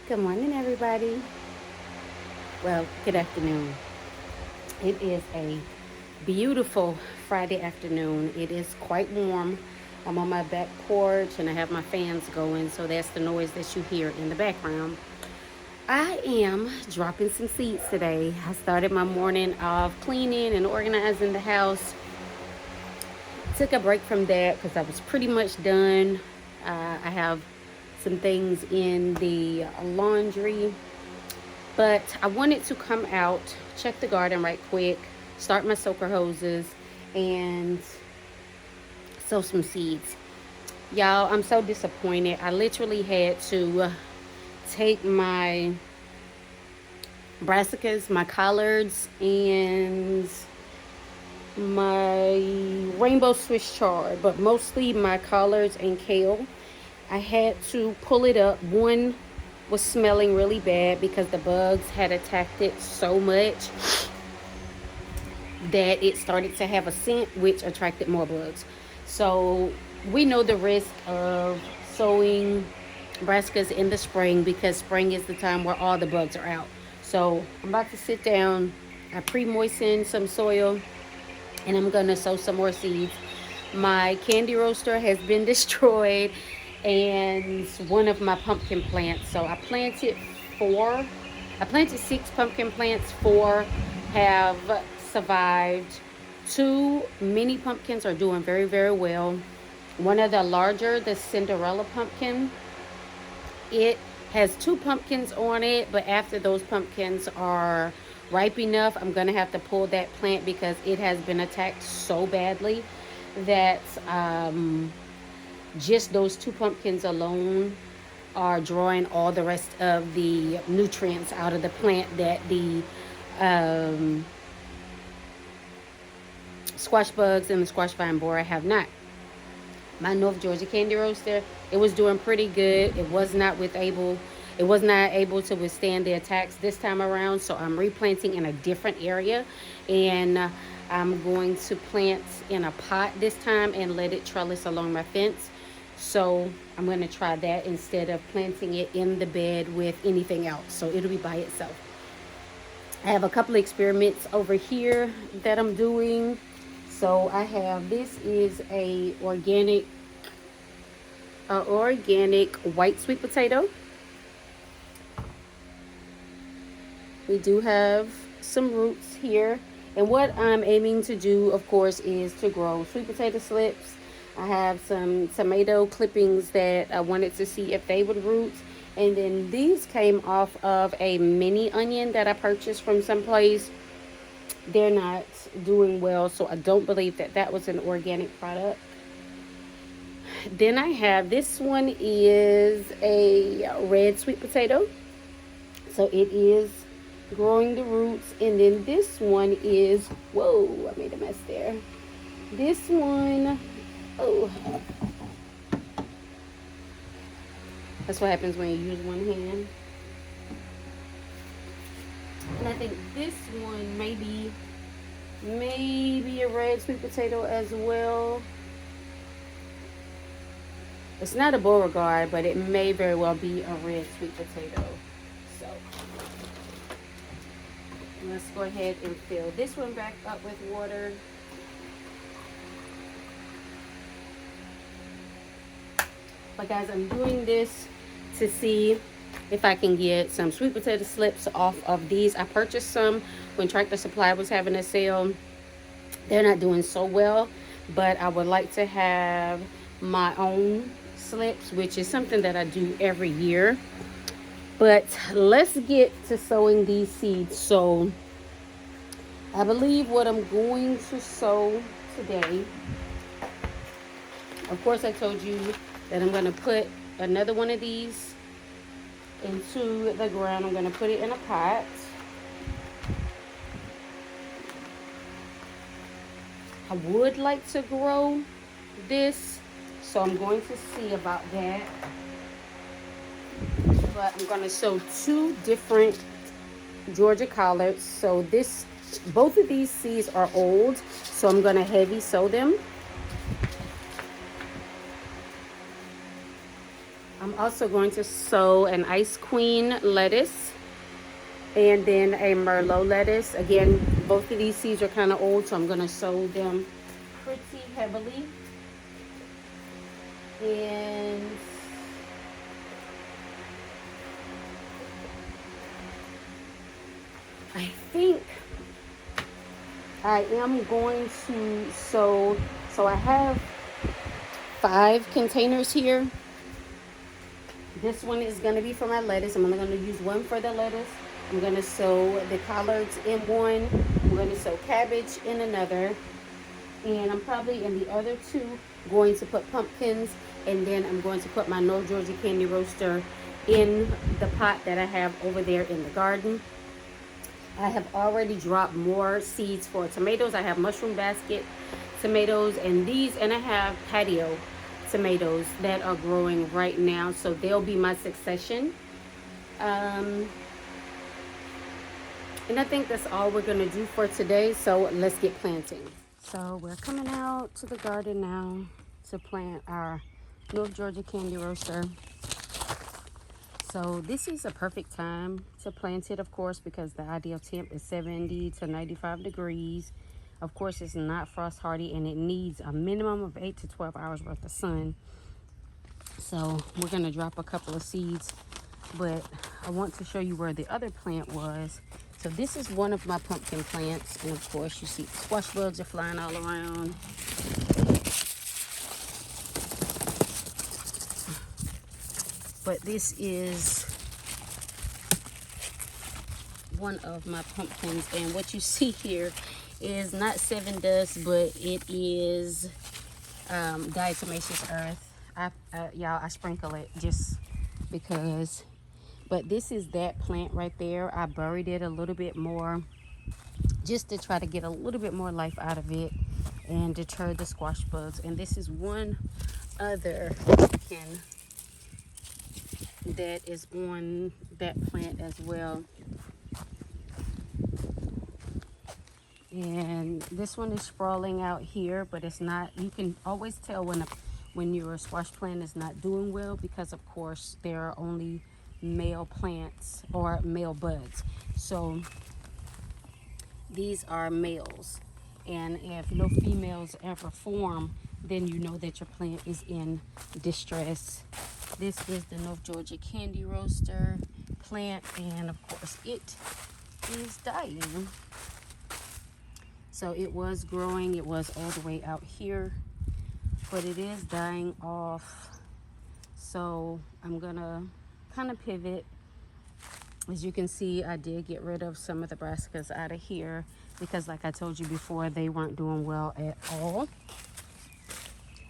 Good morning, everybody. Well, good afternoon. It is a beautiful Friday afternoon. It is quite warm. I'm on my back porch and I have my fans going, so that's the noise that you hear in the background. I am dropping some seeds today. I started my morning off cleaning and organizing the house. Took a break from that because I was pretty much done. I have some things in the laundry. But I wanted to come out, check the garden right quick, start my soaker hoses, and sow some seeds. Y'all, I'm so disappointed. I literally had to take my brassicas, my collards, and my rainbow Swiss chard, but mostly my collards and kale. I had to pull it up. One was smelling really bad because the bugs had attacked it so much that it started to have a scent, which attracted more bugs. So we know the risk of sowing brassicas in the spring because spring is the time where all the bugs are out. So I'm about to sit down. I pre-moistened some soil and I'm gonna sow some more seeds. My candy roaster has been destroyed and one of my pumpkin plants. So I planted 6 pumpkin plants. 4 have survived. 2 mini pumpkins are doing very, very well. One of the larger, the Cinderella pumpkin, it has 2 pumpkins on it, but after those pumpkins are ripe enough, I'm gonna have to pull that plant because it has been attacked so badly that just those 2 pumpkins alone are drawing all the rest of the nutrients out of the plant that the um, squash bugs and the squash vine borer have not. My North Georgia candy roaster, it was doing pretty good. It was not able to withstand the attacks this time around, so I'm replanting in a different area, and I'm going to plant in a pot this time and let it trellis along my fence. So I'm going to try that instead of planting it in the bed with anything else, so it'll be by itself. I have a couple of experiments over here that I'm doing. So I have, this is a organic white sweet potato. We do have some roots here, and what I'm aiming to do, of course, is to grow sweet potato slips. I have some tomato clippings that I wanted to see if they would root, and then these came off of a mini onion that I purchased from someplace. They're not doing well, so I don't believe that that was an organic product. Then I have, this one is a red sweet potato, so it is growing the roots. And then this one is, whoa, I made a mess there. This one, oh, that's what happens when you use one hand. And I think this one maybe a red sweet potato as well. It's not a Beauregard, but it may very well be a red sweet potato. So let's go ahead and fill this one back up with water. But guys, I'm doing this to see if I can get some sweet potato slips off of these. I purchased some when Tractor Supply was having a sale. They're not doing so well, but I would like to have my own slips, which is something that I do every year. But let's get to sowing these seeds. So I believe what I'm going to sow today, of course I told you that I'm going to put another one of these into the ground. I'm going to put it in a pot. I would like to grow this, so I'm going to see about that. But I'm going to sow 2 different Georgia collards. So both of these seeds are old, so I'm going to heavy sow them. I'm I'm also going to sow an Ice Queen lettuce and then a Merlot lettuce. Again, both of these seeds are kind of old, so I'm going to sow them pretty heavily. And I think I am going to sow, so I have 5 containers here. This one is going to be for my lettuce. I'm only going to use one for the lettuce. I'm going to sow the collards in one. I'm going to sow cabbage in another. And I'm probably in the other 2 going to put pumpkins. And then I'm going to put my North Georgia candy roaster in the pot that I have over there in the garden. I have already dropped more seeds for tomatoes. I have mushroom basket tomatoes and these, and I have patio tomatoes that are growing right now, so they'll be my succession. And I think that's all we're gonna do for today, so let's get planting. So we're coming out to the garden now to plant our North Georgia candy roaster. So this is a perfect time to plant it, of course, because the ideal temp is 70 to 95 degrees. Of course, it's not frost hardy and it needs a minimum of 8 to 12 hours worth of sun. So we're going to drop a couple of seeds, but I want to show you where the other plant was. So this is one of my pumpkin plants, and of course you see squash bugs are flying all around. But this is one of my pumpkins, and what you see here is not 7 dust, but it is diatomaceous earth. Y'all, I sprinkle it just because. But this is that plant right there. I buried it a little bit more just to try to get a little bit more life out of it and deter the squash bugs. And this is one other pumpkin that is on that plant as well. And this one is sprawling out here, but it's not. You can always tell when your squash plant is not doing well, because of course there are only male plants or male buds. So these are males, and if no females ever form, then you know that your plant is in distress. This is the North Georgia candy roaster plant, and of course it is dying. So it was growing, it was all the way out here, but it is dying off. So I'm gonna kind of pivot. As you can see, I did get rid of some of the brassicas out of here because, like I told you before, they weren't doing well at all.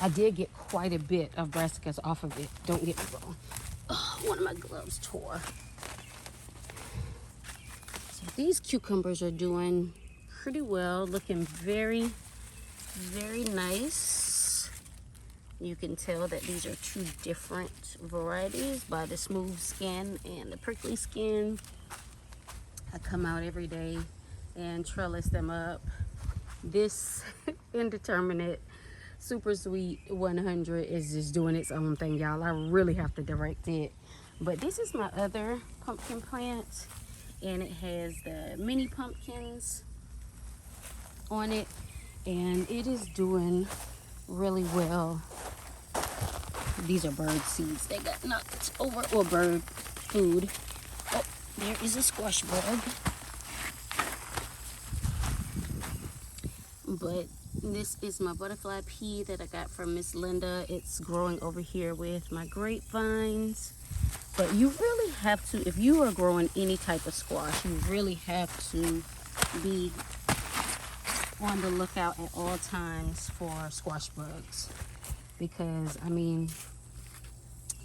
I did get quite a bit of brassicas off of it, don't get me wrong. Oh, one of my gloves tore. So these cucumbers are doing pretty well, looking very, very nice. You can tell that these are 2 different varieties by the smooth skin and the prickly skin. I come out every day and trellis them up. This indeterminate super sweet 100 is just doing its own thing, y'all. I really have to direct it. But this is my other pumpkin plant, and it has the mini pumpkins on it, and it is doing really well. These are bird seeds. They got knocked over, or bird food. Oh, there is a squash bug. But this is my butterfly pea that I got from Miss Linda. It's growing over here with my grapevines. But you really have to, if you are growing any type of squash, you really have to be on the lookout at all times for squash bugs, because I mean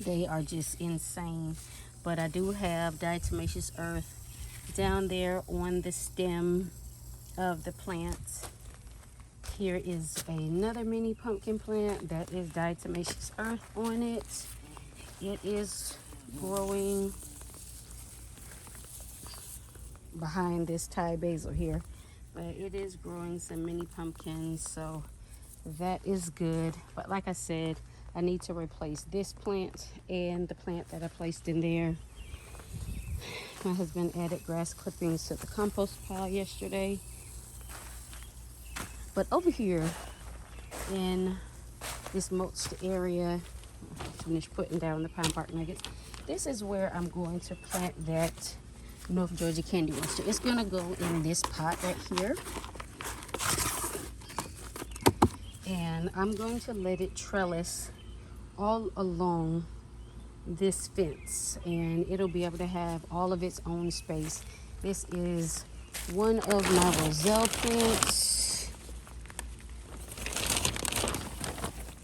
they are just insane. But I do have diatomaceous earth down there on the stem of the plant. Here is another mini pumpkin plant that is diatomaceous earth on it. It is growing behind this Thai basil here, but it is growing some mini pumpkins, so that is good. But like I said, I need to replace this plant and the plant that I placed in there. My husband added grass clippings to the compost pile yesterday. But over here in this mulched area, I finished putting down the pine bark nuggets. This is where I'm going to plant that North Georgia candy oyster. It's going to go in this pot right here. And I'm going to let it trellis all along this fence, and it'll be able to have all of its own space. This is one of my roselle plants.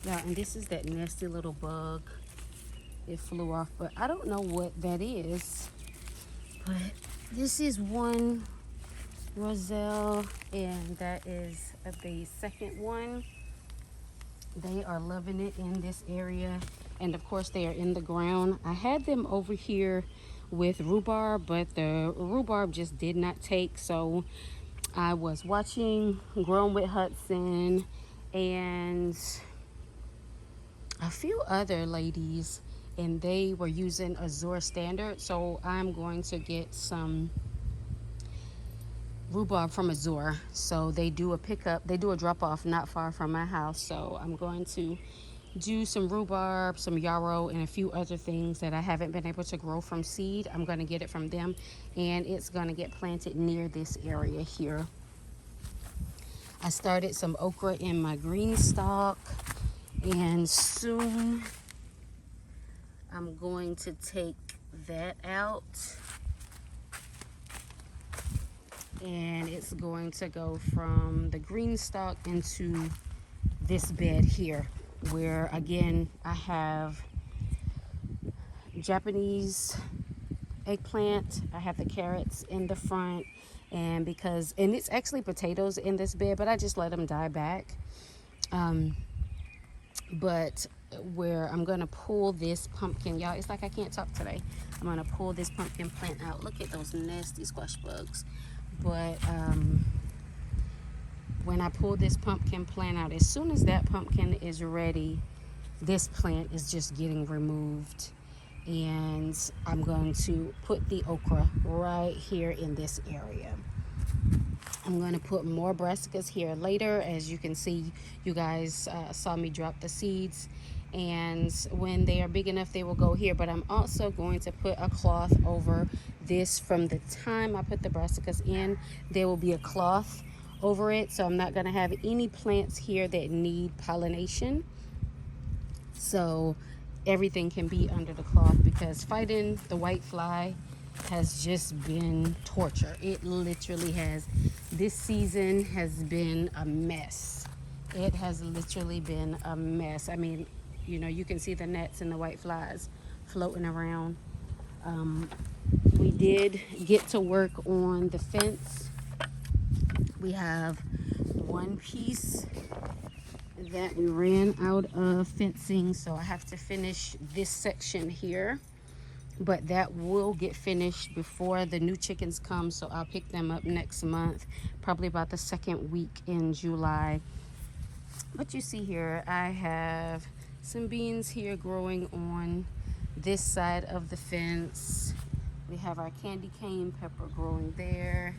Yeah, and this is that nasty little bug. It flew off, but I don't know what that is. But this is one roselle, and that is the second one. They are loving it in this area, and of course they are in the ground. I had them over here with rhubarb, but the rhubarb just did not take, so I was watching Grown with Hudson and a few other ladies, and they were using Azure Standard, so I'm going to get some rhubarb from Azure. So they do a pickup, they do a drop off not far from my house, so I'm going to do some rhubarb, some yarrow, and a few other things that I haven't been able to grow from seed. I'm going to get it from them, and it's going to get planted near this area here. I started some okra in my green stalk, and soon I'm going to take that out, and it's going to go from the green stalk into this bed here, where again I have Japanese eggplant, I have the carrots in the front, and it's actually potatoes in this bed, but I just let them die back. But where I'm gonna pull this pumpkin, y'all, it's like I can't talk today. I'm gonna pull this pumpkin plant out. Look at those nasty squash bugs. But when I pull this pumpkin plant out, as soon as that pumpkin is ready, this plant is just getting removed, and I'm going to put the okra right here in this area. I'm going to put more brassicas here later. As you can see, you guys saw me drop the seeds, and when they are big enough they will go here. But I'm also going to put a cloth over this. From the time I put the brassicas in, there will be a cloth over it, so I'm not going to have any plants here that need pollination, so everything can be under the cloth, because fighting the white fly has just been torture. It literally has. This season has been a mess. It has literally been a mess. I mean, you know, you can see the gnats and the white flies floating around. We did get to work on the fence. We have one piece that we ran out of fencing, so I have to finish this section here, but that will get finished before the new chickens come, so I'll pick them up next month, probably about the second week in July. But you see here, I have some beans here growing on this side of the fence. We have our candy cane pepper growing there.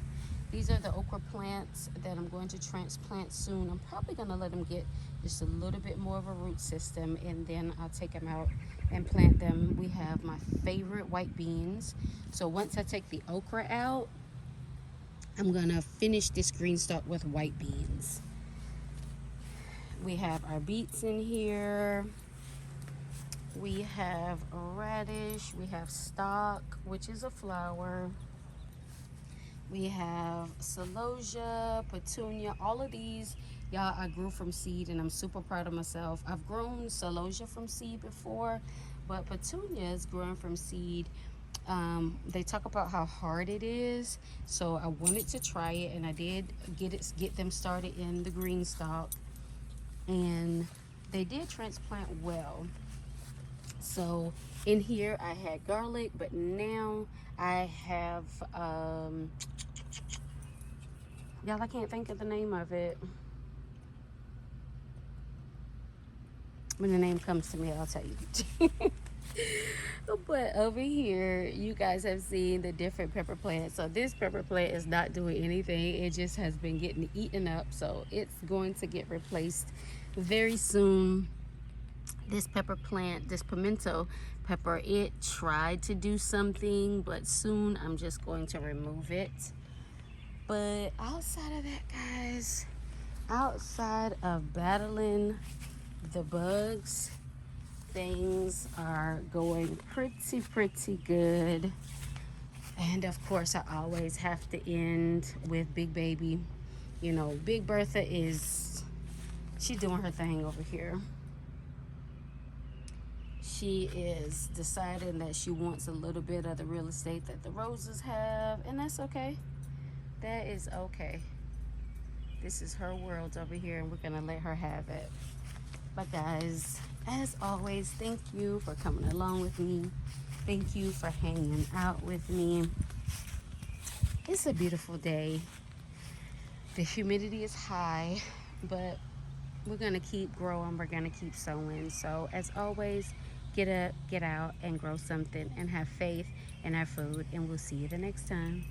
These are the okra plants that I'm going to transplant soon. I'm probably going to let them get just a little bit more of a root system, and then I'll take them out and plant them. We have my favorite white beans. So once I take the okra out, I'm going to finish this green stalk with white beans. We have our beets in here. We have a radish. We have stock, which is a flower. We have celosia, petunia. All of these, y'all, I grew from seed, and I'm super proud of myself. I've grown celosia from seed before, but petunias growing from seed, they talk about how hard it is, so I wanted to try it, and I did get them started in the green stalk, and they did transplant well. So in here I had garlic, but now I have y'all, I can't think of the name of it. When the name comes to me, I'll tell you. But over here, you guys have seen the different pepper plants. So this pepper plant is not doing anything. It just has been getting eaten up. So it's going to get replaced very soon. This pepper plant, this pimento pepper, it tried to do something, but soon I'm just going to remove it. But outside of that, guys, outside of battling the bugs, things are going pretty good. And of course, I always have to end with Big Baby. You know, Big Bertha she's doing her thing over here. She is deciding that she wants a little bit of the real estate that the roses have, and that's okay. That is okay. This is her world over here, and we're gonna let her have it. But guys, as always, thank you for coming along with me. Thank you for hanging out with me. It's a beautiful day. The humidity is high, but we're gonna keep growing. We're gonna keep sowing. So as always, get up, get out, and grow something, and have faith in our food. And we'll see you the next time.